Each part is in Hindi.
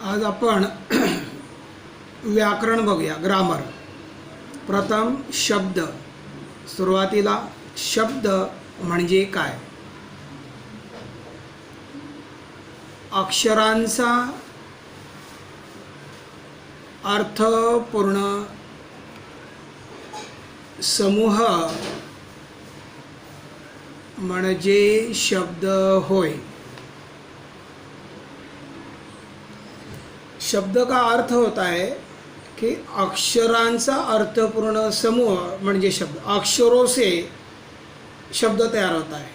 आज आपण व्याकरण बघूया, ग्रामर. प्रथम शब्द. सुरुवातीला शब्द म्हणजे काय? अक्षरांचा अर्थपूर्ण समूह म्हणजे शब्द होय. शब्द का अर्थ होता है कि अक्षरांचा अर्थपूर्ण समूह म्हणजे शब्द. अक्षरों से शब्द तैयार होता है.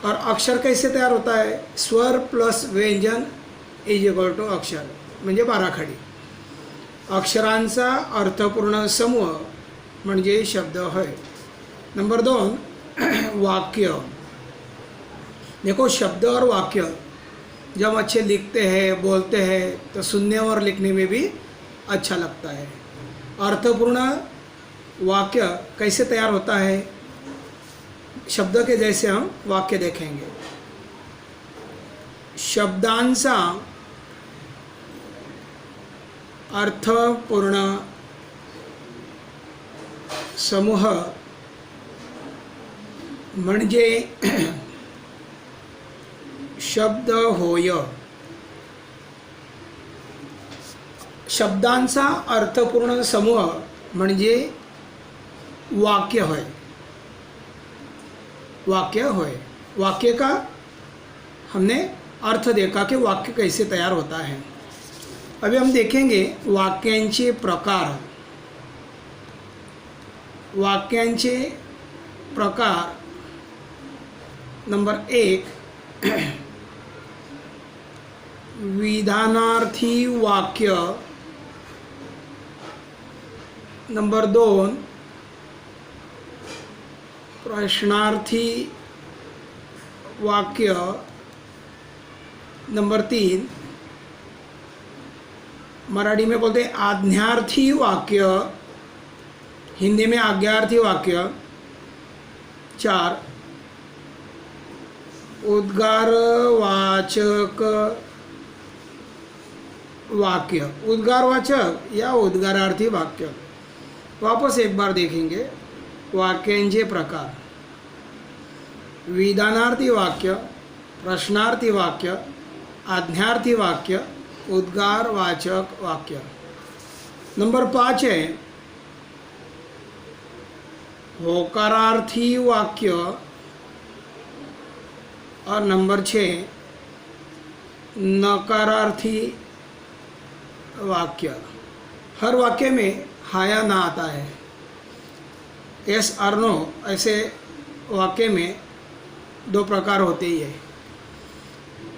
और अक्षर कैसे तैयार होता है? स्वर प्लस व्यंजन इज इक्वल टू अक्षर म्हणजे बाराखडी. अक्षरांचा अर्थपूर्ण समूह म्हणजे शब्द होय. नंबर 2, वाक्य. देखो, शब्द और वाक्य जब अच्छे लिखते हैं, बोलते हैं, तो सुनने और लिखने में भी अच्छा लगता है. अर्थपूर्ण वाक्य कैसे तैयार होता है? शब्द के जैसे हम वाक्य देखेंगे. शब्दांचा अर्थपूर्ण समूह म्हणजे शब्द होय. शब्दांचा अर्थपूर्ण समूह म्हणजे वाक्य होय. वाक्य होय. वाक्य का हमने अर्थ देखा कि वाक्य कैसे तैयार होता है. अभी हम देखेंगे वाक्यांचे प्रकार. वाक्यांचे प्रकार. नंबर 1, विधानार्थी वाक्य. नंबर 2, प्रश्नार्थी वाक्य. नंबर 3, मराठी में बोलते हैं आज्ञार्थी वाक्य, हिंदी में आज्ञार्थी वाक्य. 4, उद्गारवाचक वाक्य. उद्गारवाचक या उद्गारार्थी वाक्य. वापस एक बार देखेंगे वाक्यांचे प्रकार. विधानार्थी वाक्य, प्रश्नार्थी वाक्य, आज्ञार्थी वाक्य, उद्गारवाचक वाक्य. नंबर 5 है होकारार्थी वाक्य. और नंबर 6, नकारार्थी वाक्य. हर वाक्य में हाँ या ना आता है, यस और नो. ऐसे वाक्य में 2 प्रकार होते ही है.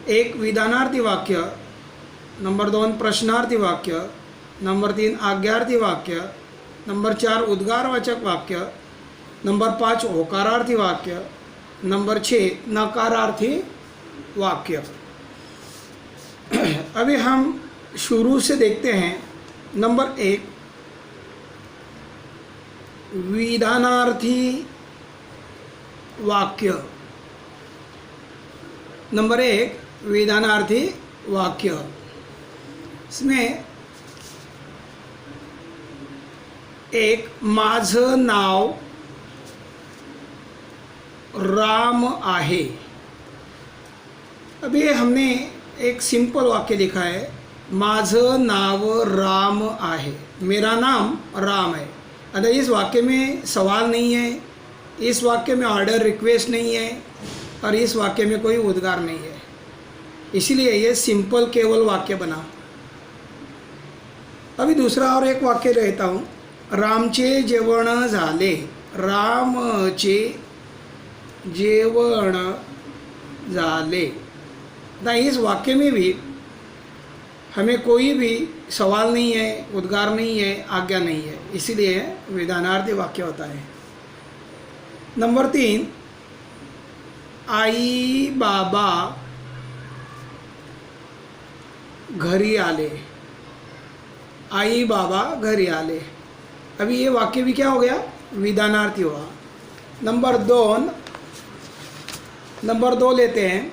एक विधानार्थी वाक्य, नंबर 2 प्रश्नार्थी वाक्य, नंबर 3 आज्ञार्थी वाक्य, नंबर 4 उद्गारवाचक वाक्य, नंबर 5 होकारार्थी वाक्य, नंबर 6 नकारार्थी वाक्य. अभी हम शुरू से देखते हैं. नंबर 1, विधानार्थी वाक्य. नंबर 1, विधानार्थी वाक्य. इसमें एक, माझं नाव राम आहे. अभी हमने एक सिंपल वाक्य लिखा है, माझं नाव राम आहे. मेरा नाम राम है. अगर इस वाक्य में सवाल नहीं है, इस वाक्य में ऑर्डर रिक्वेस्ट नहीं है, और इस वाक्य में कोई उद्गार नहीं है, इसीलिए ये सिंपल केवल वाक्य बना. अभी दूसरा और एक वाक्य रहता हूँ. रामचे जेवण झाले. रामचे जेवण झाले. ना इस वाक्य में भी हमें कोई भी सवाल नहीं है, उद्गार नहीं है, आज्ञा नहीं है, इसीलिए विधानार्थी वाक्य होता है. नंबर 3, आई बाबा घरी आले. आई बाबा घरी आले. अभी ये वाक्य भी क्या हो गया? विधानार्थी हुआ. नंबर 2 लेते हैं.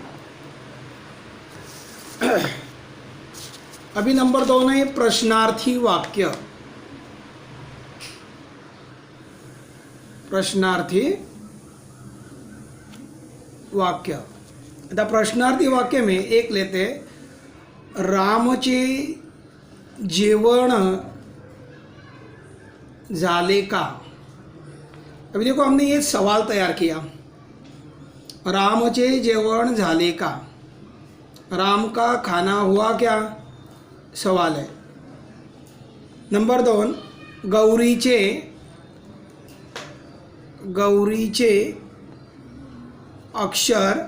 अभी नंबर 2 आहे प्रश्नार्थी वाक्य. प्रश्नार्थी वाक्य. आता प्रश्नार्थी वाक्य में एक लेते, रामचे जेवण झाले का. अभी देखो हमने ये सवाल तैयार किया, रामचे जेवण झाले का, राम का खाना हुआ क्या, सवाल है. नंबर 2, गौरीचे अक्षर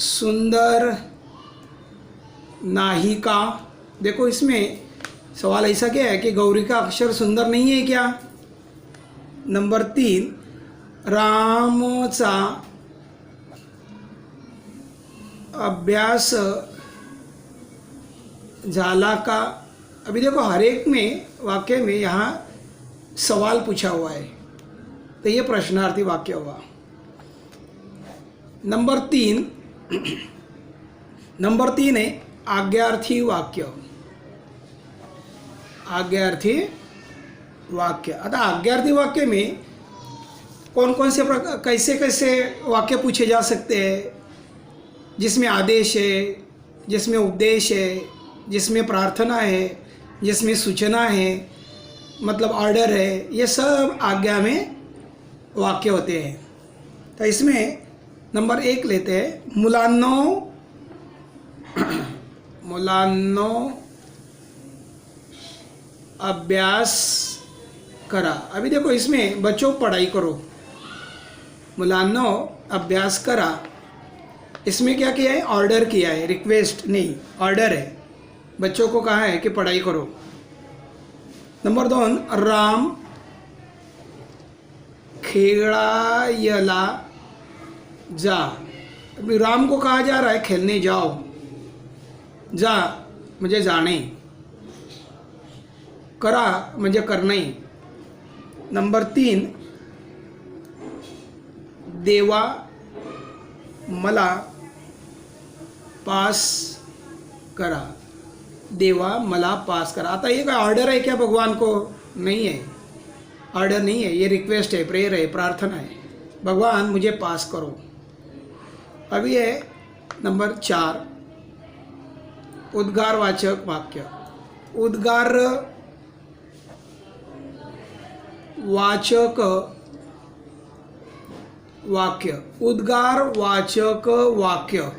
सुंदर नाही का. देखो इसमें सवाल ऐसा क्या है कि गौरी का अक्षर सुंदर नहीं है क्या. नंबर 3, रामचा अभ्यास झाला का. अभी देखो हर एक में वाक्य में यहाँ सवाल पूछा हुआ है, तो ये प्रश्नार्थी वाक्य हुआ. नंबर 3 है आज्ञार्थी वाक्य. आज्ञार्थी वाक्य. आता आज्ञार्थी वाक्य में कौन कौन से प्रकार, कैसे कैसे वाक्य पूछे जा सकते हैं, जिसमें आदेश है, जिसमें उपदेश है, जिसमें प्रार्थना है, जिसमें सूचना है, मतलब ऑर्डर है, ये सब आज्ञा में वाक्य होते हैं. तो इसमें नंबर 1 लेते हैं, मुलांनो अभ्यास करा. अभी देखो इसमें बच्चों पढ़ाई करो, मुलांनो अभ्यास करा. इसमें क्या किया है, ऑर्डर किया है, रिक्वेस्ट नहीं, ऑर्डर है. बच्चों को कहा है कि पढ़ाई करो. नंबर 2, राम खेळायला जा. अभी राम को कहा जा रहा है खेलने जाओ, जा म्हणजे जाणे, करा म्हणजे करणे. नंबर 3, देवा मला पास करा. देवा मला पास करा. आता ये काय ऑर्डर है क्या भगवान को, नहीं है, ऑर्डर नहीं है, ये रिक्वेस्ट है, प्रेयर है, प्रार्थना है, भगवान मुझे पास करो. अभी है नंबर 4, उद्गारवाचक वाक्य. उद्गारवाचक वाक्य. उद्गारवाचक वाक्य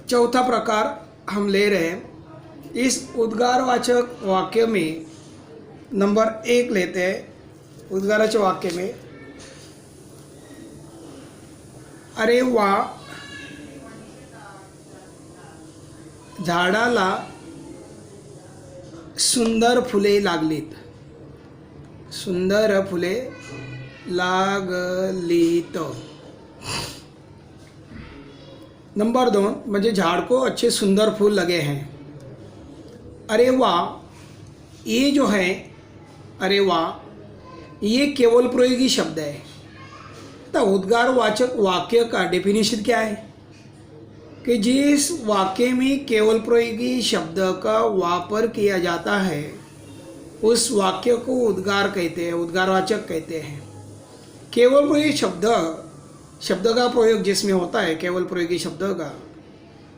चौथा प्रकार हम ले रहे हैं. इस उद्गारवाचक वाक्य में नंबर 1 लेते हैं. उद्गाराच्या वाक्य में, अरे वा, झाडाला सुंदर फुले लागलीत. सुंदर फुले लागलीत. नंबर 2, म्हणजे झाड़ को अच्छे सुंदर फूल लगे हैं. अरे वाह, ये जो है अरे वाह, ये केवल प्रयोगी शब्द है. तो उद्गारवाचक वाक्य का डेफिनेशन क्या है कि जिस वाक्य में केवल प्रयोगी शब्द का वापर किया जाता है उस वाक्य को उद्गार कहते हैं, उद्गारवाचक कहते हैं. केवल प्रयोगी शब्द का प्रयोग जिसमें होता है, केवल प्रयोगी शब्द का,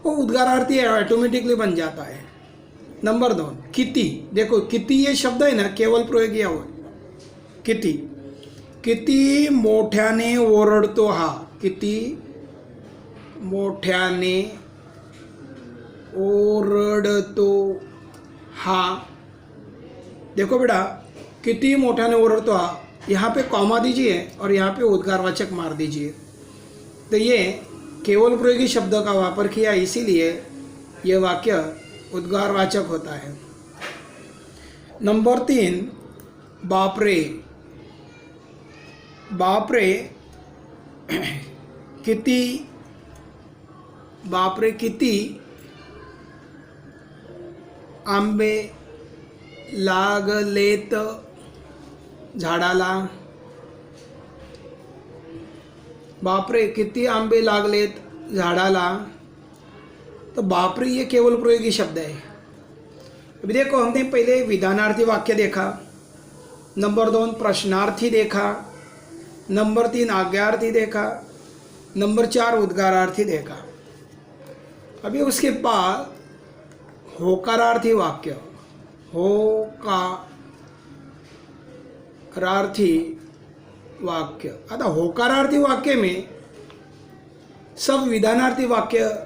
वो उद्गारार्थी ऑटोमेटिकली बन जाता है. नंबर 2, किती. देखो किती ये शब्द है ना, केवल प्रयोगी है. किती, किती मोठ्याने ओरडतो हा. किती मोठ्याने ओरडतो हा. देखो बेटा, किती मोठ्याने ओरडतो हा, यहाँ पे कॉमा दीजिए और यहाँ पे उद्गारवाचक मार दीजिए. तो ये केवल प्रयोगी शब्द का वापर किया, इसीलिए ये वाक्य उद्गारवाचक होता है. नंबर 3, बापरे. बापरे किती. बापरे किती आंबे लागलेत झाडाला. बापरे किती आंबे लागलेत झाडाला. तो बाप रे ये केवल प्रयोगी शब्द है। अभी देखो हमने पहले विधानार्थी वाक्य देखा, नंबर 2 प्रश्नार्थी देखा, नंबर 3 आज्ञार्थी देखा, नंबर 4 उद्गारार्थी देखा। अभी उसके बाद होकारार्थी वाक्य, होकारार्थी वाक्य। आता होकारार्थी वाक्य में सब विधानार्थी वाक्य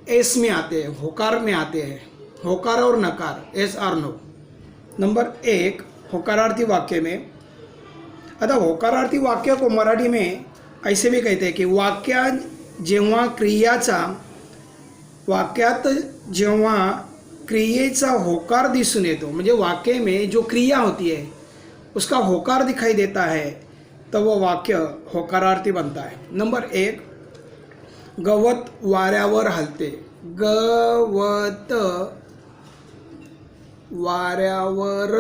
एस में आते हैं, होकार में आते हैं, होकार और नकार, एस और नो। नंबर 1 होकारार्थी वाक्य में, आता होकारार्थी वाक्य को मराठी में ऐसे भी कहते हैं की वाक्यात जेव्हा क्रियेचा होकार दिसून येतो, म्हणजे वाक्य में जो क्रिया होती है उसका होकार दिखाई देता है तो वो वाक्य होकारार्थी बनता है। नंबर 1 गवत वाऱ्यावर हलते, गवत वाऱ्यावर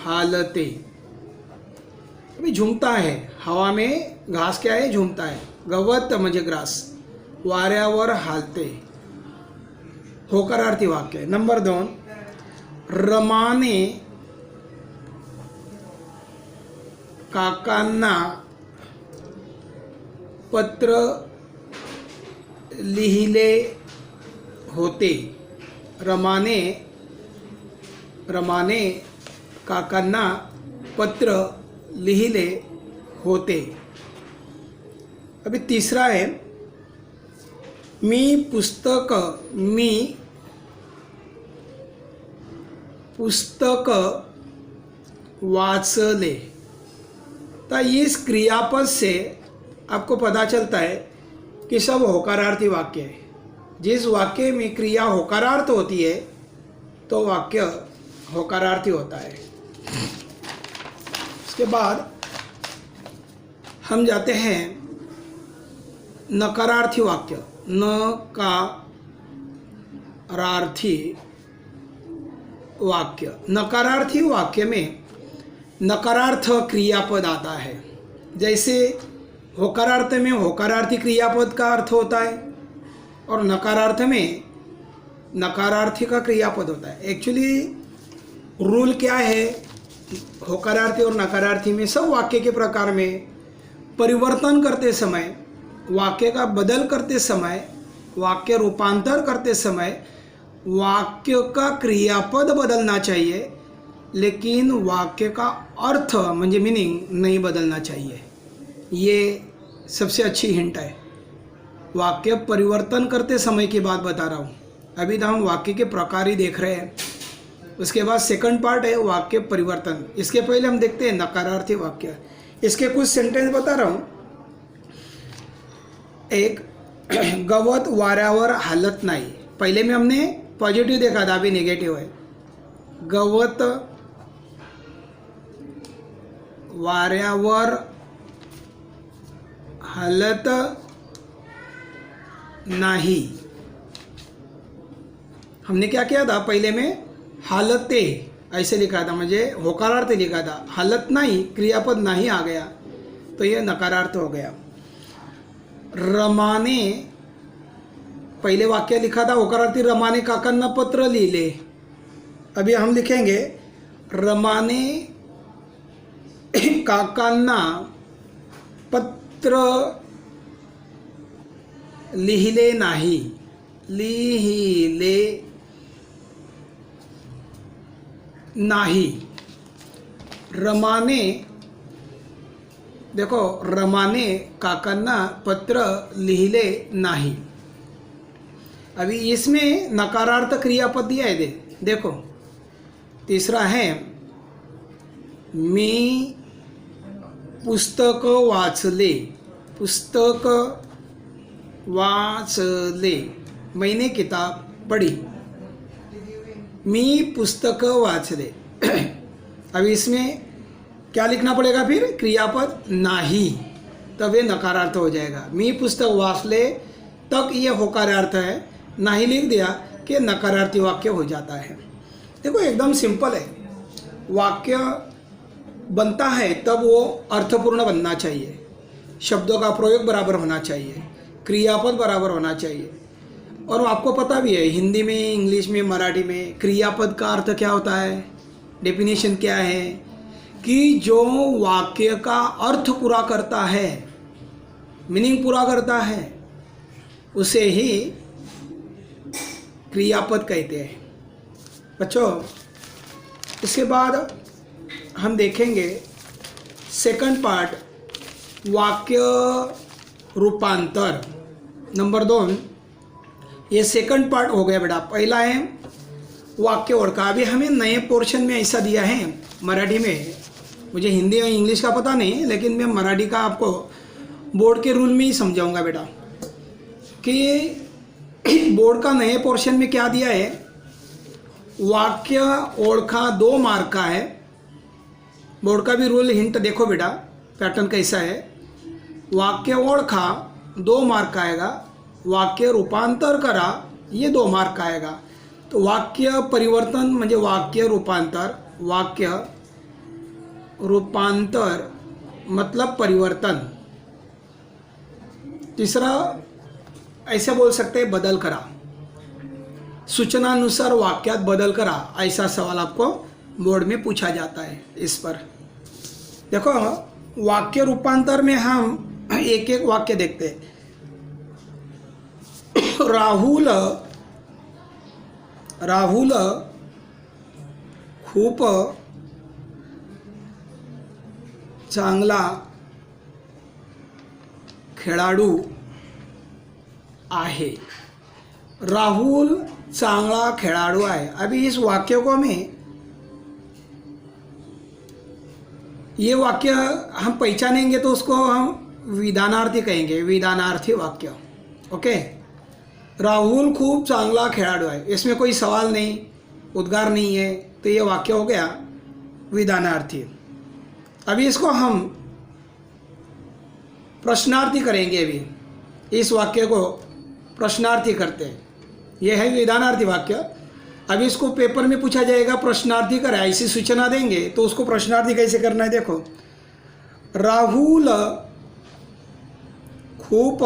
हालते। अभी झूमता है, हवा में घास क्या है, झूमता है। गवत म्हणजे ग्रास, वाऱ्यावर हालते, होकारार्थी वाक्य। नंबर 2 रमाने काकांना पत्र लिहिले होते, रमाने काकांना पत्र लिहिले होते। अभी तीसरा है मी पुस्तक वाचले। तो इस क्रियापद से आपको पता चलता है कि सब होकारार्थी वाक्य है। जिस वाक्य में क्रिया होकारार्थ होती है तो वाक्य होकारार्थी होता है। उसके बाद हम जाते हैं नकारार्थी वाक्य, नकारार्थी वाक्य। नकारार्थी वाक्य में नकारार्थ क्रियापद आता है। जैसे होकारार्थ में होकारार्थी क्रियापद का अर्थ होता है और नकारार्थ में नकारार्थी का क्रियापद होता है। एक्चुअली रूल क्या है, होकारार्थी और नकारार्थी में सब वाक्य के प्रकार में परिवर्तन करते समय, वाक्य का बदल करते समय, वाक्य रूपांतर करते समय वाक्य का क्रियापद बदलना चाहिए, लेकिन वाक्य का अर्थ म्हणजे मीनिंग नहीं बदलना चाहिए। ये सबसे अच्छी हिंट है। वाक्य परिवर्तन करते समय की बात बता रहा हूँ। अभी तो हम वाक्य के प्रकार ही देख रहे हैं, उसके बाद सेकंड पार्ट है वाक्य परिवर्तन। इसके पहले हम देखते हैं नकारार्थी वाक्य। इसके कुछ सेंटेंस बता रहा हूँ। एक, गवत वाऱ्यावर हालत नाही। पहले में हमने पॉजिटिव देखा था, अभी नेगेटिव है। गवत वाऱ्यावर हालत नाही। हमने क्या किया था, पहले में हालते ऐसे लिखा था, मुझे होकारार्थ लिखा था। हालत नहीं, क्रियापद नहीं आ गया तो ये नकारार्थ हो गया। रमाने, पहले वाक्य लिखा था होकारार्थी, रमाने काकांना पत्र लिहिले। अभी हम लिखेंगे रमाने काकांना पत्र लिहिले नाही, लिहिले नाही। रमाने, देखो रमाने काकांना पत्र लिहिले नाही। अभी इसमें नकारार्थ क्रियापद दिया है, देखो। तीसरा है मी पुस्तक वाचले, पुस्तक वाचले, मैंने किताब पढ़ी। मी पुस्तक वाचले। अब इसमें क्या लिखना पड़ेगा फिर, क्रियापद नाही, तब ये नकारार्थ हो जाएगा। मी पुस्तक वाचले तक ये होकारार्थ है, नहीं लिख दिया कि नकारार्थी वाक्य हो जाता है। देखो एकदम सिंपल है। वाक्य बनता है तब वो अर्थपूर्ण बनना चाहिए, शब्दों का प्रयोग बराबर होना चाहिए। क्रियापद बराबर होना चाहिए। और आपको पता भी है हिंदी में, इंग्लिश में, मराठी में क्रियापद का अर्थ क्या होता है, डेफिनेशन क्या है कि जो वाक्य का अर्थ पूरा करता है, मीनिंग पूरा करता है, उसे ही क्रियापद कहते हैं बच्चों। इसके बाद हम देखेंगे सेकंड पार्ट, वाक्य रूपांतर नंबर 2। ये सेकंड पार्ट हो गया बेटा। पहला है वाक्य ओळखा। अभी हमें नए पोर्शन में ऐसा दिया है मराठी में, मुझे हिंदी और इंग्लिश का पता नहीं, लेकिन मैं मराठी का आपको बोर्ड के रूल में ही समझाऊंगा बेटा कि बोर्ड का नए पोर्शन में क्या दिया है। वाक्य ओळखा 2 मार्क का है। बोर्ड का भी रूल हिंट देखो बेटा, पैटर्न कैसा है। वाक्य ओळखा 2 मार्क का आएगा, वाक्य रूपांतर करा ये 2 मार्क का आएगा। तो वाक्य परिवर्तन म्हणजे वाक्य रूपांतर, वाक्य रूपांतर मतलब परिवर्तन। तीसरा ऐसे बोल सकते हैं बदल करा, सूचनानुसार वाक्यात बदल करा, ऐसा सवाल आपको बोर्ड में पूछा जाता है। इस पर देखो वाक्य रूपांतर में हम एक एक वाक्य देखते हैं। राहुल खूप चांगला खेळाडू आहे। राहुल चांगला खिलाड़ू है। अभी इस वाक्य को हमें, ये वाक्य हम पहचानेंगे तो उसको हम विधानार्थी कहेंगे, विधानार्थी वाक्य। ओके, राहुल खूब चांगला खिलाड़ू है, इसमें कोई सवाल नहीं, उद्गार नहीं है, तो ये वाक्य हो गया विधानार्थी। अभी इसको हम प्रश्नार्थी करेंगे। अभी इस वाक्य को प्रश्नार्थी करते हैं, यह है विधानार्थी वाक्य। अभी इसको पेपर में पूछा जाएगा प्रश्नार्थी करा, ऐसी सूचना देंगे तो उसको प्रश्नार्थी कैसे करना है देखो। राहुल खूप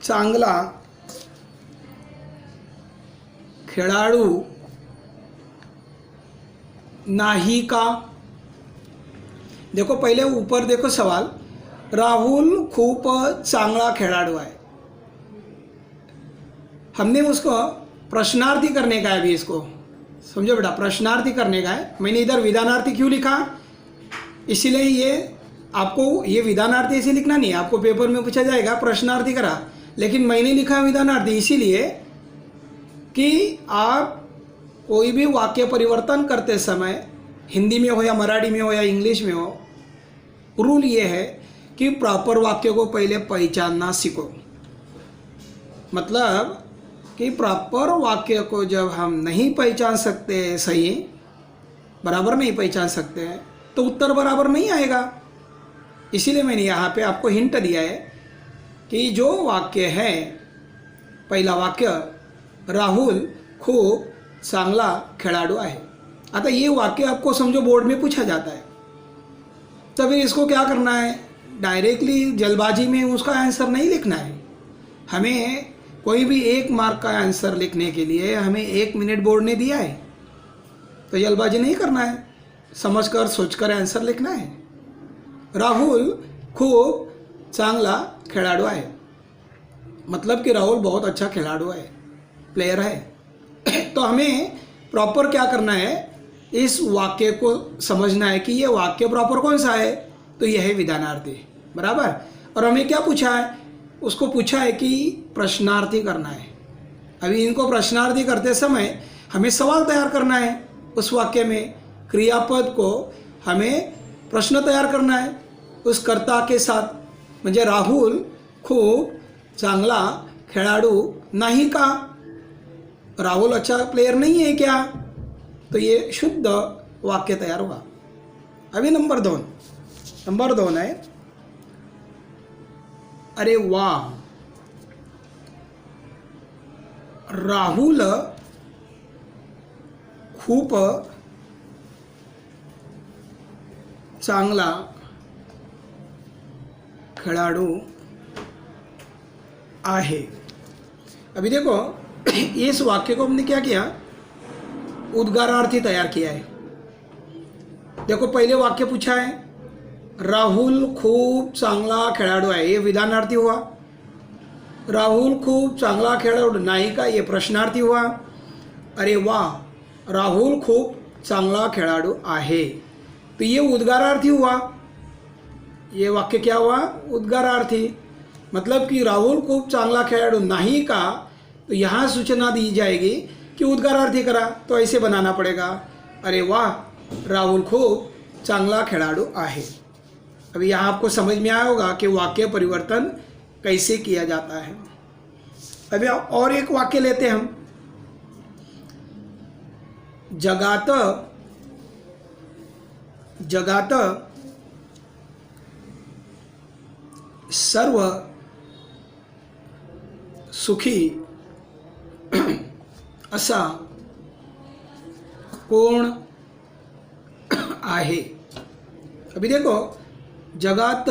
चांगला खिलाड़ू नाही का। देखो पहले ऊपर देखो सवाल, राहुल खूप चांगला खिलाड़ू है, हमने उसको प्रश्नार्थी करने का है। अभी इसको समझो बेटा, प्रश्नार्थी करने का है। मैंने इधर विधानार्थी क्यों लिखा, इसीलिए ये आपको ये विधानार्थी ऐसे लिखना नहीं है, आपको पेपर में पूछा जाएगा प्रश्नार्थी करा, लेकिन मैंने लिखा विधानार्थी इसीलिए कि आप कोई भी वाक्य परिवर्तन करते समय, हिंदी में हो या मराठी में हो या इंग्लिश में हो, रूल ये है कि प्रॉपर वाक्य को पहले पहचानना सीखो। मतलब कि प्रॉपर वाक्य को जब हम नहीं पहचान सकते, सही बराबर नहीं पहचान सकते हैं, तो उत्तर बराबर नहीं आएगा। इसीलिए मैंने यहाँ पे आपको हिंट दिया है कि जो वाक्य है, पहला वाक्य राहुल खूप चांगला खिलाड़ू है। आता ये वाक्य आपको समझो बोर्ड में पूछा जाता है, तो फिर इसको क्या करना है, डायरेक्टली जल्दबाजी में उसका आंसर नहीं लिखना है। हमें कोई भी 1 मार्क का आंसर लिखने के लिए हमें 1 मिनट बोर्ड ने दिया है, तो जल्दबाजी नहीं करना है, समझकर सोचकर आंसर लिखना है। राहुल खूब चांगला खिलाड़ू है, मतलब कि राहुल बहुत अच्छा खिलाड़ू है, प्लेयर है। तो हमें प्रॉपर क्या करना है, इस वाक्य को समझना है कि ये वाक्य प्रॉपर कौन सा है, तो यह है विधानार्थी, बराबर। और हमें क्या पूछा है, उसको पूछा है कि प्रश्नार्थी करना है। अभी इनको प्रश्नार्थी करते समय हमें सवाल तैयार करना है, उस वाक्य में क्रियापद को हमें प्रश्न तैयार करना है उस कर्ता के साथ। म्हणजे राहुल खूप चांगला खिलाड़ू नहीं का, राहुल अच्छा प्लेयर नहीं है क्या, तो ये शुद्ध वाक्य तैयार होगा। अभी नंबर 2 है, अरे वाह राहुल खूप चांगला खिलाड़ू आहे। अभी देखो इस वाक्य को हमने क्या किया, उद्गारार्थी तैयार किया है। देखो पहले वाक्य पूछा है राहुल खूप चांगला खेळाडू आहे, ये विधानार्थी हुआ। राहुल खूप चांगला खेळाडू नाही का, ये प्रश्नार्थी हुआ। अरे वाह, राहुल खूप चांगला खेळाडू आहे, तो ये उद्गारार्थी हुआ। ये वाक्य क्या हुआ, उद्गारार्थी। मतलब कि राहुल खूप चांगला खेळाडू नहीं का, तो यहाँ सूचना दी जाएगी कि उद्गारार्थी करा, तो ऐसे बनाना पड़ेगा, अरे वाह राहुल खूप चांगला खिलाड़ू आहे। अभी यहाँ आपको समझ में आया होगा कि वाक्य परिवर्तन कैसे किया जाता है। अभी और एक वाक्य लेते हैं हम, जगात जगात सर्व सुखी असा कोण आहे। अभी देखो जगात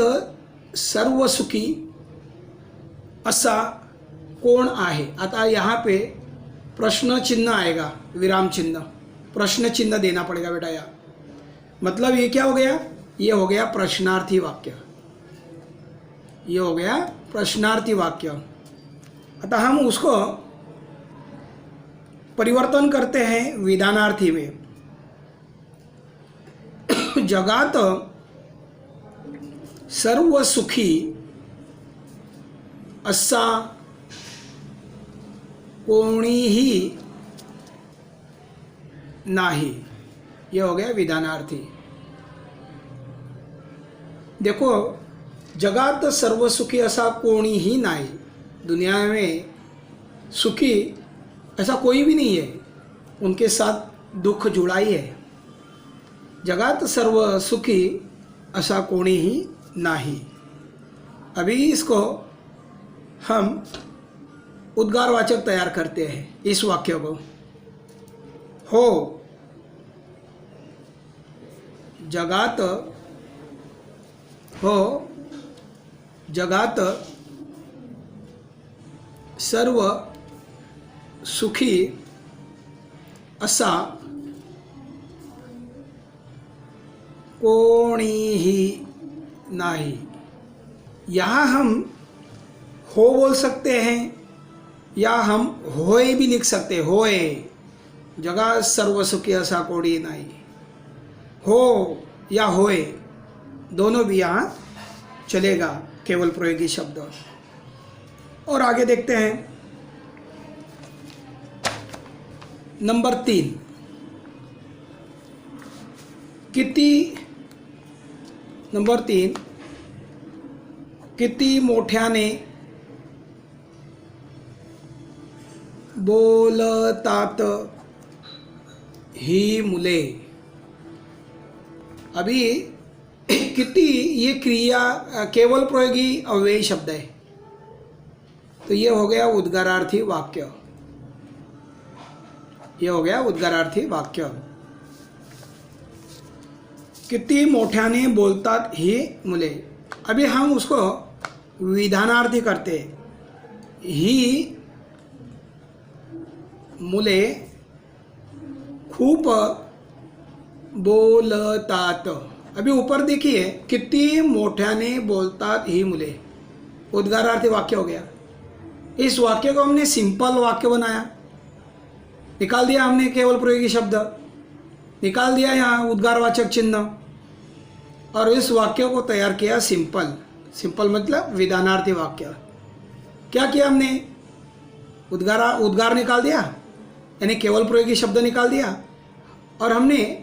सर्व सुखी असा कोण आहे। आता यहाँ पे प्रश्न चिन्ह आएगा, विराम चिन्ह, प्रश्न चिन्ह देना पड़ेगा बेटा। यहाँ मतलब ये क्या हो गया, ये हो गया प्रश्नार्थी वाक्य, ये हो गया प्रश्नार्थी वाक्य। अतः हम उसको परिवर्तन करते हैं विधानार्थी में। जगात सर्व सुखी असा कोणीही नाही, ये हो गया विधानार्थी। देखो जगात सर्व सुखी असा कोणीही नाही, दुनिया में सुखी ऐसा कोई भी नहीं है, उनके साथ दुख जुड़ा ही है। जगात सर्व सुखी असा कोणीही नाही। अभी इसको हम उद्गारवाचक तैयार करते हैं इस वाक्य को। हो जगात, हो जगात सर्व सुखी असा कोणीही नाही। यहाँ हम हो बोल सकते हैं या हम होए भी लिख सकते हैं, होए जगह सर्व सुखी असा कोणी नाही। हो या होए दोनों भी यहाँ चलेगा, केवल प्रयोगी शब्द। और आगे देखते हैं नंबर 3, किती, नंबर 3, किती मोठ्याने बोलतात ही मुले। अभी किती ये क्रिया केवल प्रयोगी अव्ययी शब्द है, तो ये हो गया उद्गारार्थी वाक्य, ये हो गया उद्गारार्थी वाक्य। किती मोठ्याने बोलतात ही मुले। अभी हम उसको विधानार्थी करते, ही मुले खूप बोलतात। अभी ऊपर देखिए किती मोठ्याने बोलतात ही मुले, उद्गारार्थी वाक्य हो गया। इस वाक्य को हमने सिंपल वाक्य बनाया, निकाल दिया हमने केवल प्रयोगी शब्द, निकाल दिया यहाँ उद्गारवाचक चिन्ह, और इस वाक्य को तैयार किया सिंपल। सिंपल मतलब विधानार्थी वाक्य। क्या किया हमने, उद्गार निकाल दिया, यानी केवल प्रयोगी शब्द निकाल दिया, और हमने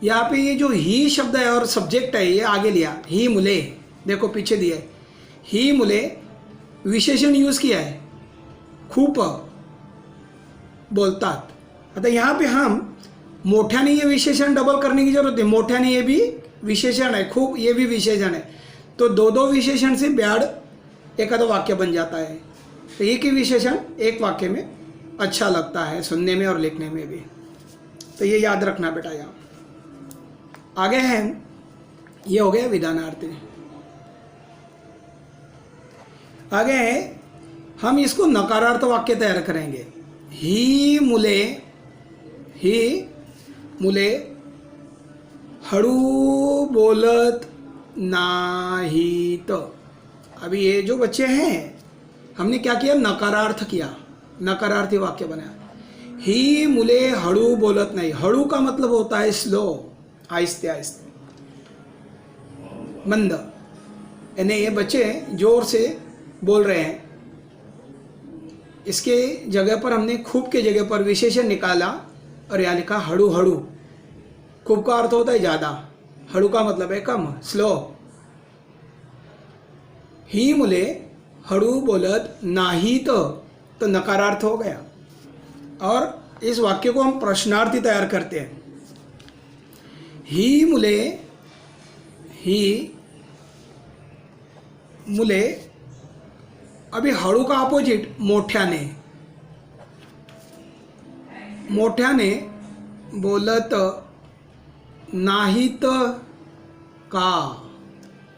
यहाँ पे ये जो ही शब्द है और सब्जेक्ट है ये आगे लिया, ही मुले, देखो पीछे दिया है, ही मुले विशेषण यूज किया है, खूप बोलतात। आता यहाँ पे हम मोठ्याने ये विशेषण डबल करने की जरूरत है, मोठ्याने ये भी विशेषण है, खूप ये भी विशेषण है, तो दो विशेषण से ब्याड एकादा वाक्य बन जाता है। तो एक ही विशेषण एक वाक्य में अच्छा लगता है सुनने में और लिखने में भी, तो ये याद रखना बेटा। यहाँ आगे हैं, ये हो गया विधानार्थी। आगे हम इसको नकारार्थ वाक्य तैयार करेंगे। ही मुले हळू बोलत नाहीत। अभी ये जो बच्चे हैं हमने क्या किया, नकारार्थ किया, नकारार्थी वाक्य बनाया। ही मुले हळू बोलत नाही। हळू का मतलब होता है स्लो, आहिस्ते आहिस्ते, मंद, यानी ये बच्चे जोर से बोल रहे हैं। इसके जगह पर हमने खूब के जगह पर विशेषण निकाला और यहाँ लिखा हळू हळू। खूब का अर्थ होता है ज़्यादा, हळू का मतलब है कम, स्लो। ही मुले हळू बोलत नाही तो नकारार्थ हो गया। और इस वाक्य को हम प्रश्नार्थी तैयार करते हैं। ही मुले, अभी हळू का अपोजिट मोठ्याने बोलत नाहीत का।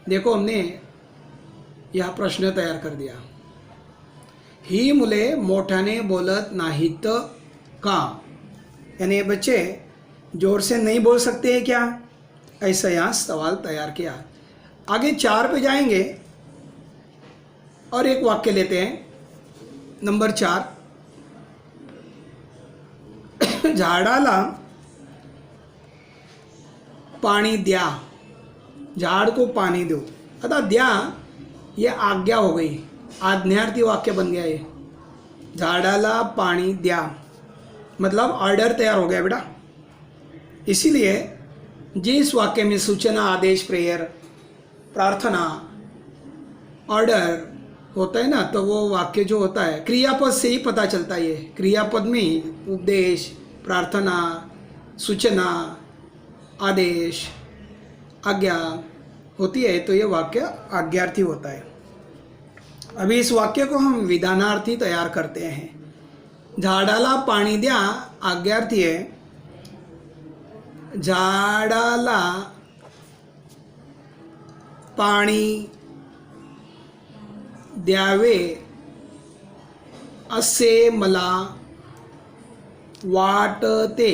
देखो हमने यह प्रश्न तैयार कर दिया। ही मुले मोठ्याने बोलत नाहीत का, यानी ये बच्चे जोर से नहीं बोल सकते हैं क्या, ऐसा यहाँ सवाल तैयार किया। आगे 4 पे जाएंगे और एक वाक्य लेते हैं। नंबर 4, झाडाला पानी द्या, झाड़ को पानी दो। अतः द्या ये आज्ञा हो गई, आज्ञार्थी वाक्य बन गया ये। झाडाला पानी द्या मतलब ऑर्डर तैयार हो गया बेटा। इसीलिए जिस वाक्य में सूचना, आदेश, प्रेयर, प्रार्थना, ऑर्डर होता है ना, तो वो वाक्य जो होता है क्रियापद से ही पता चलता है। ये क्रियापद में उपदेश, प्रार्थना, सूचना, आदेश, आज्ञा होती है, तो ये वाक्य आज्ञार्थी होता है। अभी इस वाक्य को हम विधानार्थी तैयार करते हैं। झाडाला पाणी द्या आज्ञार्थी है। झाडाला पाणी द्यावे असे मला वाटते।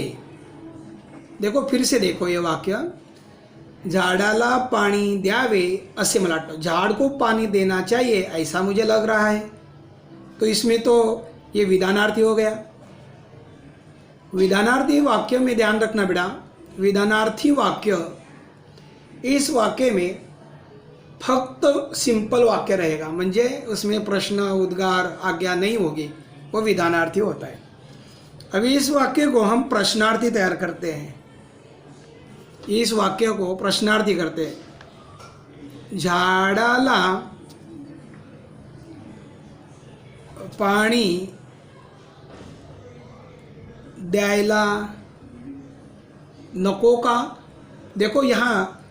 देखो फिर से देखो ये वाक्य, झाडाला पानी द्यावे असे मला वाटते, झाड़ को पानी देना चाहिए ऐसा मुझे लग रहा है। तो इसमें तो ये विधानार्थी हो गया। विधानार्थी वाक्य में ध्यान रखना बेटा, विधानार्थी वाक्य, इस वाक्य में फक्त सिंपल वाक्य रहेगा, म्हणजे उसमें प्रश्न, उद्गार, आज्ञा नहीं होगी, वो विधानार्थी होता है। अभी इस वाक्य को हम प्रश्नार्थी तैयार करते हैं। इस वाक्य को प्रश्नार्थी करते हैं। झाडाला पाणी द्यायला नको का। देखो यहाँ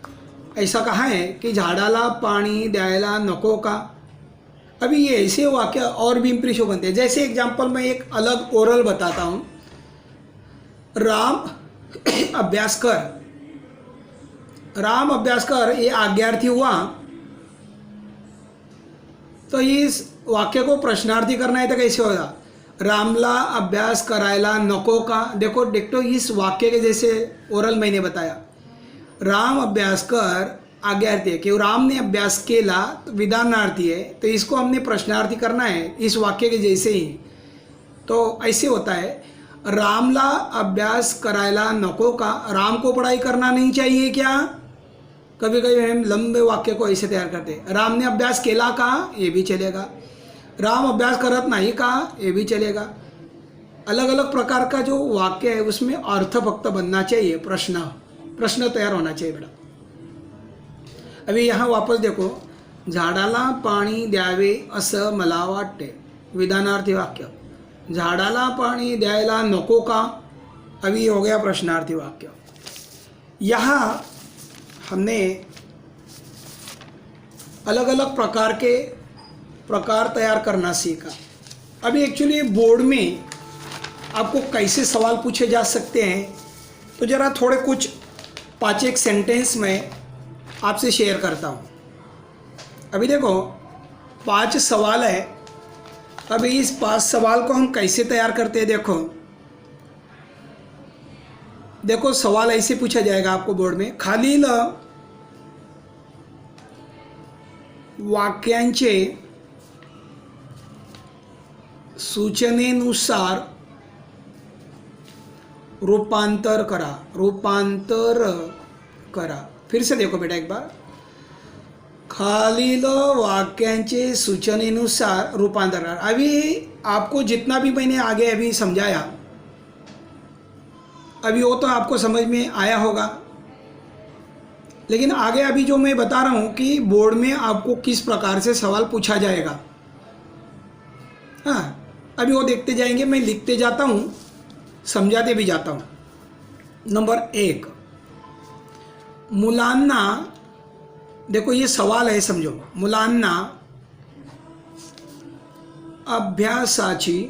ऐसा कहा है कि झाडाला पानी द्यायला नको का। अभी ये ऐसे वाक्य और भी इम्प्रेसिव बनते हैं। जैसे एग्जाम्पल मैं एक अलग ओरल बताता हूँ। राम अभ्यास कर, राम अभ्यास कर ये आज्ञार्थी हुआ, तो इस वाक्य को प्रश्नार्थी करना है तो कैसे होगा, रामला अभ्यास करायला नको का। देखो इस वाक्य के जैसे ओरल मैंने बताया, राम अभ्यास कर आज्ञार्थी है, क्यों राम ने अभ्यास केला तो विधानार्थी है, तो इसको हमने प्रश्नार्थी करना है इस वाक्य के जैसे ही। तो ऐसे होता है, रामला अभ्यास करायला नको का, राम को पढ़ाई करना नहीं चाहिए क्या। कभी कभी हम लंबे वाक्य को ऐसे तैयार करते हैं। राम ने अभ्यास केला का, ये भी चलेगा। राम अभ्यास करत नहीं का, ये भी चलेगा। अलग अलग प्रकार का जो वाक्य है उसमें अर्थ फक्त बनना चाहिए, प्रश्न तैयार होना चाहिए बेटा। अभी यहाँ वापस देखो, झाडाला पाणी द्यावे असं मला वाटते, विधानार्थी वाक्य। झाडाला पाणी द्यायला नको का, अभी हो गया प्रश्नार्थी वाक्य। यहाँ हमने अलग अलग प्रकार के प्रकार तैयार करना सीखा। अभी एक्चुअली बोर्ड में आपको कैसे सवाल पूछे जा सकते हैं, तो ज़रा थोड़े कुछ 5-1 सेंटेंस में आपसे शेयर करता हूँ। अभी देखो, 5 सवाल है। अब इस 5 सवाल को हम कैसे तैयार करते हैं, देखो सवाल ऐसे पूछा जाएगा आपको बोर्ड में, खालील वाक्यांचे सूचनेनुसार रूपांतर करा। फिर से देखो बेटा एक बार, खालील वाक्यांचे सूचनेनुसार रूपांतर करा। अभी आपको जितना भी मैंने आगे अभी समझाया, अभी वो तो आपको समझ में आया होगा, लेकिन आगे अभी जो मैं बता रहा हूँ कि बोर्ड में आपको किस प्रकार से सवाल पूछा जाएगा, हाँ अभी वो देखते जाएंगे। मैं लिखते जाता हूँ, समझाते भी जाता हूँ। नंबर 1, मुलांना, देखो ये सवाल है, समझो। मुलांना अभ्यासाची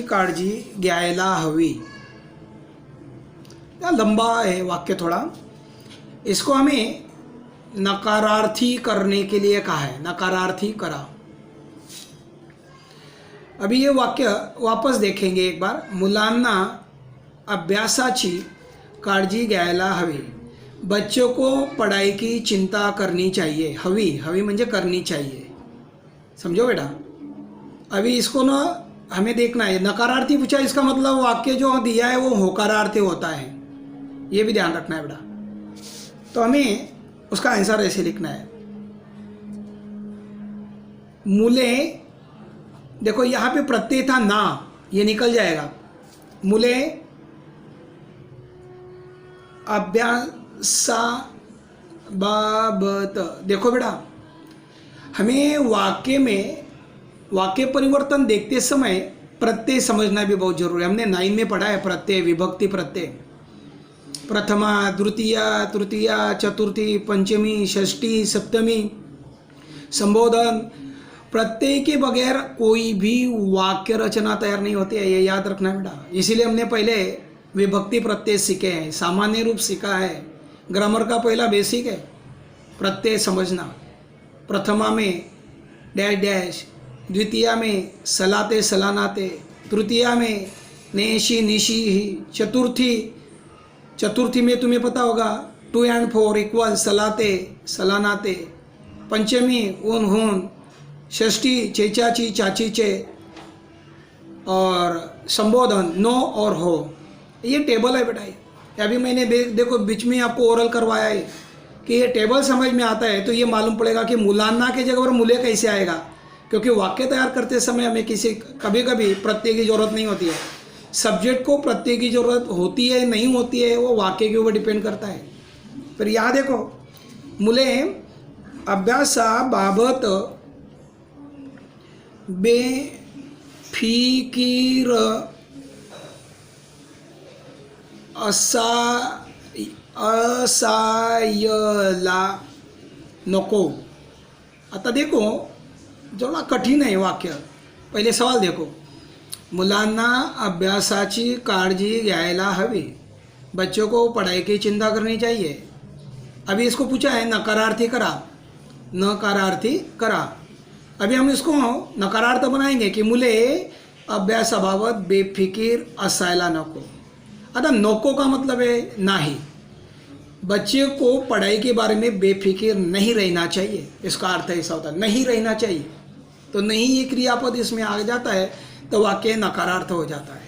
काळजी घ्यायला हवी। लंबा है वाक्य थोड़ा, इसको हमें नकारार्थी करने के लिए कहा है, नकारार्थी करा। अभी ये वाक्य वापस देखेंगे एक बार। मुलांना अभ्यासाची काळजी घ्यायला हवी, बच्चों को पढ़ाई की चिंता करनी चाहिए। हवी म्हणजे करनी चाहिए, समझो बेटा। अभी इसको ना हमें देखना है, नकारार्थी पूछा, इसका मतलब वाक्य जो दिया है वो होकारार्थी होता है, ये भी ध्यान रखना है बेटा। तो हमें उसका आंसर ऐसे लिखना है, मुले, देखो यहाँ पे प्रत्यय था ना, ये निकल जाएगा। मुले अभ्यासाबाबत, देखो बेटा हमें वाक्य परिवर्तन देखते समय प्रत्यय समझना भी बहुत जरूरी है। हमने 9 में पढ़ा है प्रत्यय, विभक्ति प्रत्यय, प्रथमा, द्वितीया, तृतीया, चतुर्थी, पंचमी, षष्ठी, सप्तमी, संबोधन। प्रत्यय के बगैर कोई भी वाक्य रचना तैयार नहीं होती है, ये याद रखना बेटा। इसीलिए हमने पहले विभक्ति प्रत्यय सीखे हैं, सामान्य रूप सीखा है। ग्रामर का पहला बेसिक है प्रत्यय समझना। प्रथमा में डैश डैश, द्वितीया में सलाते सलानाते, तृतीया में नेशी निशी, चतुर्थी में तुम्हें पता होगा 2 and 4 इक्वल सलाते सलानाते, पंचमी उन हुन, षष्ठी चेचाची चाचीचे, और संबोधन नो और हो। ये टेबल है बेटा। ये अभी मैंने देखो बीच में आपको ओरल करवाया है कि ये टेबल समझ में आता है तो ये मालूम पड़ेगा कि मुलान्ना के जगह पर मुले कैसे आएगा, क्योंकि वाक्य तैयार करते समय हमें कभी कभी प्रत्यय की ज़रूरत नहीं होती है। सब्जेक्ट को प्रत्यय की ज़रूरत होती है नहीं होती है वो वाक्य के ऊपर डिपेंड करता है। फिर यहाँ देखो, मुले अभ्यासाबाबत बेफिकीर असायला नको। आता देखो थोड़ा कठीण है वाक्य, पहले सवाल देखो। मुलांना अभ्यासाची काळजी घ्यायला हवी, बच्चों को पढ़ाई की चिंता करनी चाहिए। अभी इसको पूछा है नकारार्थी करा। अभी हम इसको नकारार्थ बनाएंगे कि मुले अभ्यासाबाबत बेफिकीर असायला नको। आता नको का मतलब है नाही, बच्चे को पढ़ाई के बारे में बेफिक्र नहीं रहना चाहिए, इसका अर्थ ऐसा होता है नहीं रहना चाहिए। तो नहीं ये क्रियापद इसमें आ जाता है तो वाक्य नकारार्थ हो जाता है।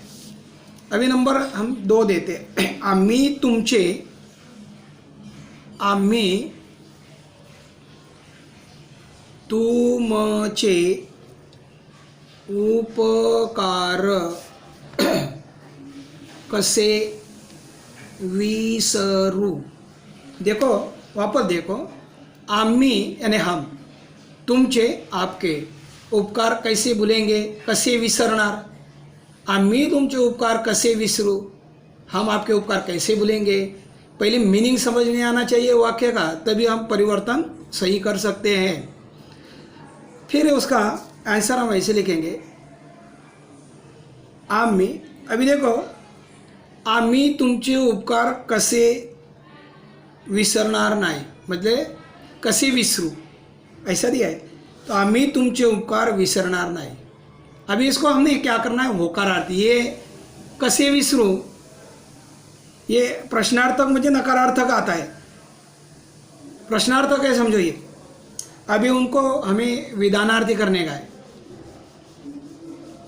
अभी नंबर हम 2 देते हैं, आम्ही तुमचे उपकार कसे विसरू। देखो वापस देखो, आम्ही यानी हम, तुमचे आपके, उपकार कैसे भूलेंगे, कसे विसरणार। आम्ही तुमचे उपकार कसे विसरू, हम आपके उपकार कैसे भूलेंगे। पहले मीनिंग समझ में आना चाहिए वाक्य का, तभी हम परिवर्तन सही कर सकते हैं। फिर उसका आंसर हम ऐसे लिखेंगे, आम्ही, अभी देखो, आम्ही तुमचे उपकार कसे विसरणार नाही, मतलब कसे विसरू, ऐसा दिया है। तो आम्ही तुमचे उपकार विसरणार नाही। अभी इसको हमने क्या करना है, होकारार्थी। ये कसे विसरू, ये प्रश्नार्थक मुझे नकारार्थक आता है। प्रश्नार्थक है, समझो ये। अभी उनको हमें विधानार्थी करने का है।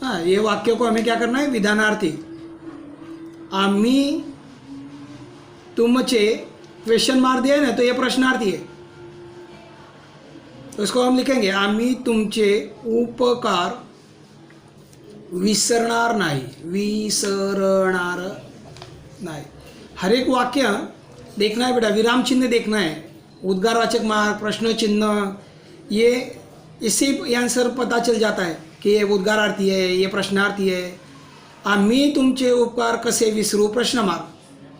हाँ, ये वाक्य को हमें क्या करना है, विधानार्थी। आम्ही तुमचे क्वेश्चन मार दिया है ना, तो ये प्रश्नार्थी है। तो इसको हम लिखेंगे, आम्ही तुमचे उपकार विसरणार नाही, विसरणार नाही। हर एक वाक्य देखना है बेटा, विराम चिन्ह देखना है, उद्गारवाचक मार्ग, प्रश्न चिन्ह, ये इससे आंसर पता चल जाता है कि ये उद्गारार्थी है, ये प्रश्नार्थी है। आम्ही तुमचे उपकार कसे विसरू, प्रश्न मार्ग,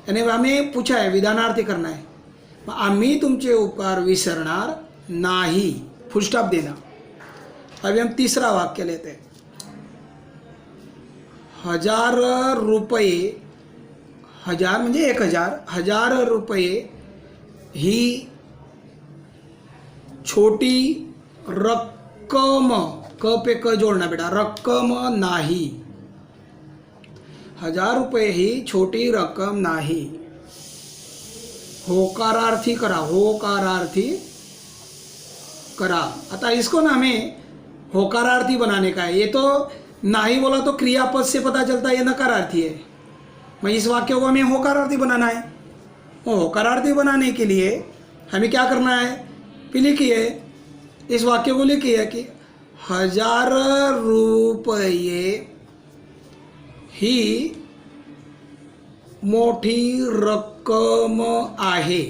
यानी हमें पूछा है, विधानार्थी करना है। आम्ही तुमचे उपकार विसरणार नाही, फुल स्टॉप देना। अभी हम तीसरा वाक्य लेते हैं, 1000 रुपये, 1000 म्हणजे 1000, 1000 रुपये ही छोटी रक्कम, क पे क जोड़ना बेटा, रक्कम नाही। 1000 रुपये ही छोटी रक्कम नाही। होकारार्थी करा, होकारार्थी करा। आता इसको ना हमें होकारार्थी बनाने का है। ये तो नाही बोला तो क्रियापद से पता चलता है ये नकारार्थी है। मैं इस वाक्य को हमें होकारार्थी बनाना है। होकारार्थी बनाने के लिए हमें क्या करना है, फिर लिखिए, इस वाक्य को लिखिए कि 1000 रुपये ही मोठी रक्कम आहे।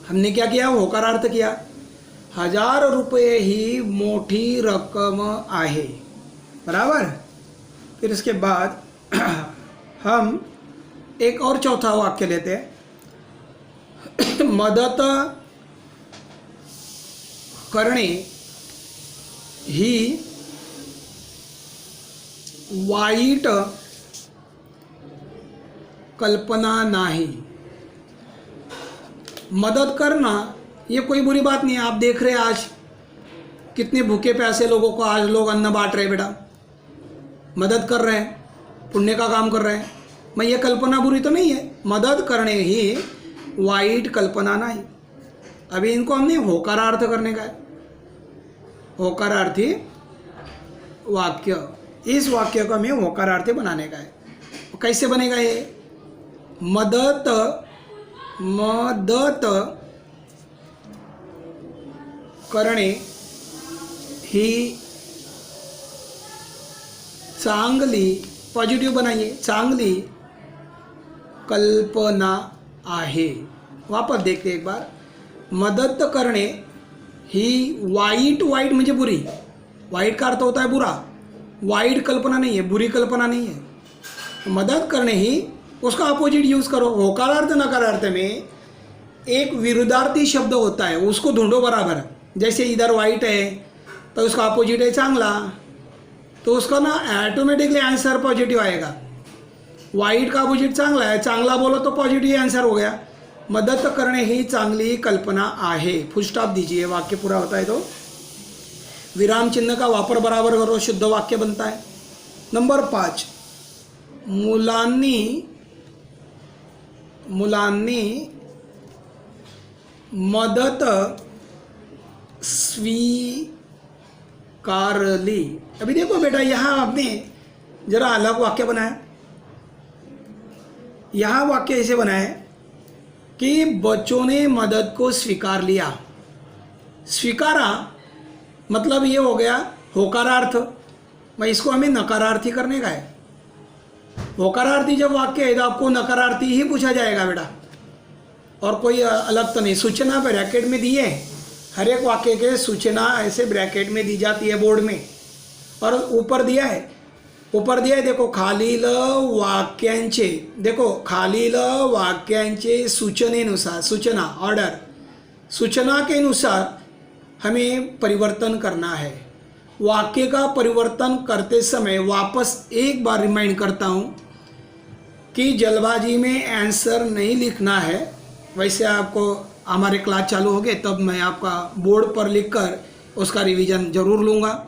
हमने क्या किया, होकारार्थ किया। 1000 रुपये ही मोठी रक्कम आहे, बराबर। फिर इसके बाद हम एक और चौथा वाक्य लेते हैं, मदत करणे ही वाईट कल्पना नाही। मदद करना ये कोई बुरी बात नहीं है। आप देख रहे हैं आज कितने भूखे प्यासे लोगों को आज लोग अन्न बांट रहे हैं बेटा, मदद कर रहे हैं, पुण्य का काम कर रहे हैं। मैं ये कल्पना बुरी तो नहीं है, मदद करने ही वाइट कल्पना नहीं। अभी इनको हमने होकारार्थ करने का है, होकारार्थी वाक्य। इस वाक्य को हमें होकारार्थी बनाने का है। कैसे बनेगा ये, मदत, मदत करणे ही चांगली, पॉजिटिव बनाइए, चांगली कल्पना आहे। वापस देखते एक बार, मदत करणे ही वाईट, वाईट म्हणजे बुरी, वाईट का अर्थ होता है बुरा, वाईट कल्पना नहीं है, बुरी कल्पना नहीं है। मदद करणे ही, उसका अपोजिट यूज़ करो। होकारार्थ नकारार्थ में एक विरुद्धार्थी शब्द होता है, उसको ढूंढो बराबर। जैसे इधर वाइट है तो उसका अपोजिट है चांगला, तो उसका ना ऑटोमेटिकली आंसर पॉजिटिव आएगा। वाइट का अपोजिट चांगला है, चांगला बोलो तो पॉजिटिव आंसर हो गया। मदत करणे ही चांगली कल्पना आहे, फुल स्टॉप दीजिए, वाक्य पूरा होता है तो विराम चिन्ह का वापर बराबर करो, शुद्ध वाक्य बनता है। नंबर 5, मुलांनी मदत स्वीकारली। अभी देखो बेटा, यहाँ आपने जरा अलग वाक्य बनाया। यहाँ वाक्य ऐसे बनाया कि बच्चों ने मदद को स्वीकार लिया। स्वीकारा मतलब ये हो गया होकारार्थ। मैं इसको हमें नकारार्थी करने का है। होकारार्थी जब वाक्य है तो आपको नकारार्थी ही पूछा जाएगा बेटा, और कोई अलग तो नहीं। सूचना ब्रैकेट में दी है, हर एक वाक्य के सूचना ऐसे ब्रैकेट में दी जाती है बोर्ड में, और ऊपर दिया है ऊपर दिया है देखो, खालील वाक्यांचे, देखो खालील वाक्यांचे सूचनेनुसार, सूचना ऑर्डर, सूचना के अनुसार हमें परिवर्तन करना है। वाक्य का परिवर्तन करते समय वापस एक बार रिमाइंड करता हूँ कि जल्दबाजी में आंसर नहीं लिखना है। वैसे आपको हमारे क्लास चालू हो गए तब मैं आपका बोर्ड पर लिखकर उसका रिवीजन ज़रूर लूँगा।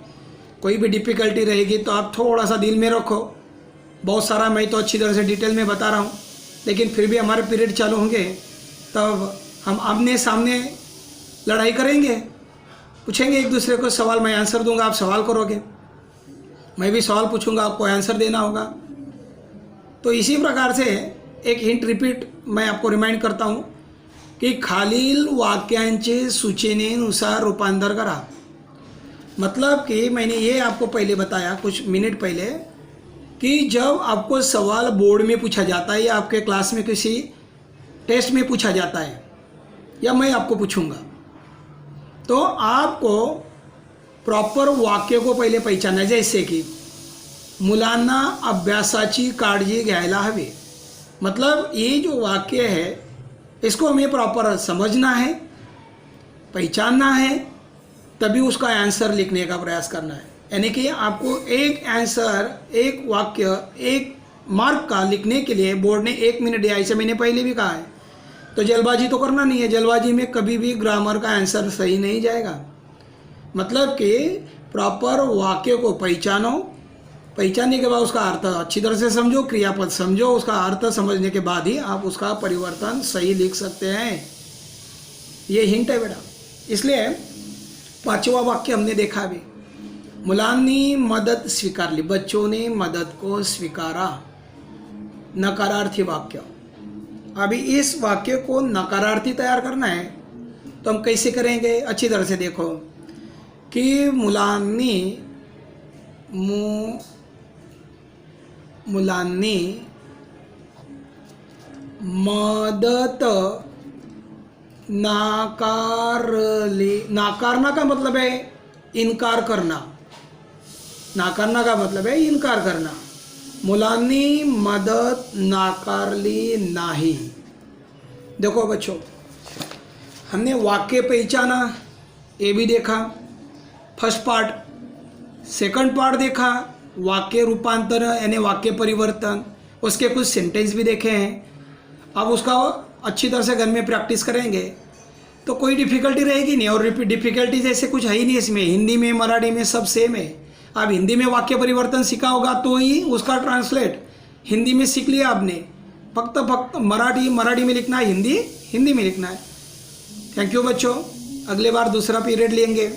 कोई भी डिफ़िकल्टी रहेगी तो आप थोड़ा सा दिल में रखो। बहुत सारा मैं तो अच्छी तरह से डिटेल में बता रहा हूँ, लेकिन फिर भी हमारे पीरियड चालू होंगे तब हम आमने सामने लड़ाई करेंगे, पूछेंगे एक दूसरे को सवाल, मैं आंसर दूंगा, आप सवाल करोगे, मैं भी सवाल पूछूंगा, आपको आंसर देना होगा। तो इसी प्रकार से एक हिंट रिपीट मैं आपको रिमाइंड करता हूँ की खालील वाक्यांचे सूचनेनुसार रूपांतर करा। मतलब कि मैंने ये आपको पहले बताया कुछ मिनट पहले कि जब आपको सवाल बोर्ड में पूछा जाता है या आपके क्लास में किसी टेस्ट में पूछा जाता है या मैं आपको पूछूंगा, तो आपको प्रॉपर वाक्य को पहिले पहचाना। जैसे की मुलांना अभ्यासाची काळजी घ्यायला हवी, मतलब ये जो वाक्य है इसको हमें प्रॉपर समझना है, पहचानना है, तभी उसका आंसर लिखने का प्रयास करना है। यानी कि आपको एक आंसर, एक वाक्य, एक मार्क का लिखने के लिए बोर्ड ने 1 मिनट दिया, ऐसे मैंने पहले भी कहा है। तो जल्दबाजी तो करना नहीं है, जल्दबाजी में कभी भी ग्रामर का आंसर सही नहीं जाएगा। मतलब कि प्रॉपर वाक्य को पहचानो, पहचानने के बाद उसका अर्थ अच्छी तरह से समझो, क्रियापद समझो, उसका अर्थ समझने के बाद ही आप उसका परिवर्तन सही लिख सकते हैं। ये हिंट है बेटा। इसलिए 5वां वाक्य हमने देखा भी, मुलांनी मदत स्वीकारली, बच्चों ने मदत को स्वीकारा, नकारार्थी वाक्य। अभी इस वाक्य को नकारार्थी तैयार करना है तो हम कैसे करेंगे, अच्छी तरह से देखो कि मुलांनी मदत नाकारली, नाकारना का मतलब है इनकार करना, नाकारना का मतलब है इनकार करना। मुलांनी मदत नाकारली नाही। देखो बच्चों, हमने वाक्य पहचाना, ये भी देखा फर्स्ट पार्ट, सेकंड पार्ट देखा वाक्य रूपांतर यानी वाक्य परिवर्तन, उसके कुछ सेंटेंस भी देखे हैं। अब उसका अच्छी तरह से घर में प्रैक्टिस करेंगे तो कोई डिफ़िकल्टी रहेगी नहीं। और डिफ़िकल्टी जैसे कुछ है ही नहीं इसमें, हिंदी में मराठी में सब सेम है। अब हिंदी में वाक्य परिवर्तन सीखा होगा तो ही उसका ट्रांसलेट हिंदी में सीख लिया आपने। फक्त मराठी में लिखना है, हिंदी में लिखना है। थैंक यू बच्चों, अगले बार दूसरा पीरियड लेंगे।